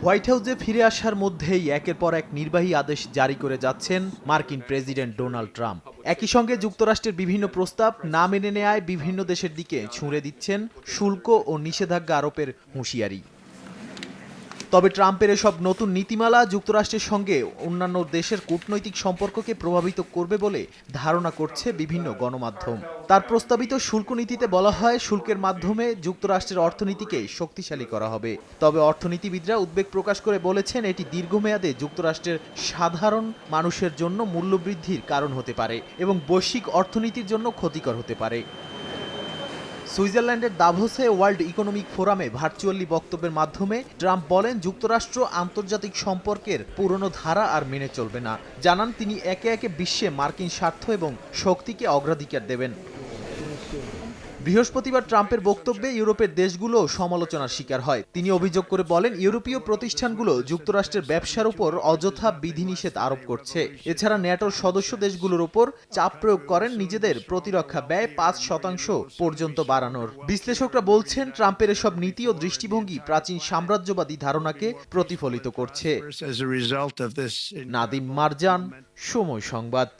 White হাউসে ফিরে আসার মধ্যেই একের পর এক নির্বাহী আদেশ জারি করে যাচ্ছেন মার্কিন প্রেসিডেন্ট ডোনাল্ড ট্রাম্প। একই সঙ্গে যুক্তরাষ্ট্রের বিভিন্ন প্রস্তাব না মেনে নেয়ায় বিভিন্ন দেশের দিকে ছুঁড়ে দিচ্ছেন শুল্ক ও নিষেধাজ্ঞা আরোপের হুঁশিয়ারি। তবে ট্রাম্পের এসব নতুন নীতিমালা যুক্তরাষ্ট্রের সঙ্গে অন্যান্য দেশের কূটনৈতিক সম্পর্ককে প্রভাবিত করবে বলে ধারণা করছে বিভিন্ন গণমাধ্যম। তার প্রস্তাবিত শুল্ক নীতিতে বলা হয়, শুল্কের মাধ্যমে যুক্তরাষ্ট্রের অর্থনীতিকে শক্তিশালী করা হবে। তবে অর্থনীতিবিদরা উদ্বেগ প্রকাশ করে বলেছেন, এটি দীর্ঘমেয়াদে যুক্তরাষ্ট্রের সাধারণ মানুষের জন্য মূল্যবৃদ্ধির কারণ হতে পারে এবং বৈশ্বিক অর্থনীতির জন্য ক্ষতিকর হতে পারে। সুইজারল্যান্ডের দাভোসে ওয়ার্ল্ড ইকোনমিক ফোরামে ভার্চুয়ালি বক্তব্যের মাধ্যমে ট্রাম্প বলেন, যুক্তরাষ্ট্র আন্তর্জাতিক সম্পর্কের পুরনো ধারা আর মেনে চলবে না। জানান, তিনি একে একে বিশ্বে মার্কিন স্বার্থ এবং শক্তিকে অগ্রাধিকার দেবেন। বৃহস্পতিবার ট্রাম্পের বক্তব্যে ইউরোপের দেশগুলো সমালোচনার শিকার হয়। তিনি অভিযোগ করে বলেন, ইউরোপীয় প্রতিষ্ঠানগুলো যুক্তরাষ্ট্রের ব্যবসার উপর অযথা বিধিনিষেধ আরোপ করছে। এছাড়া ন্যাটোর সদস্য দেশগুলোর উপর চাপ প্রয়োগ করেন নিজেদের প্রতিরক্ষা ব্যয় ৫% পর্যন্ত বাড়ানোর। বিশ্লেষকরা বলছেন, ট্রাম্পের এসব নীতি ও দৃষ্টিভঙ্গি প্রাচীন সাম্রাজ্যবাদী ধারণাকে প্রতিফলিত করছে। নাদিম মারজান, সময় সংবাদ।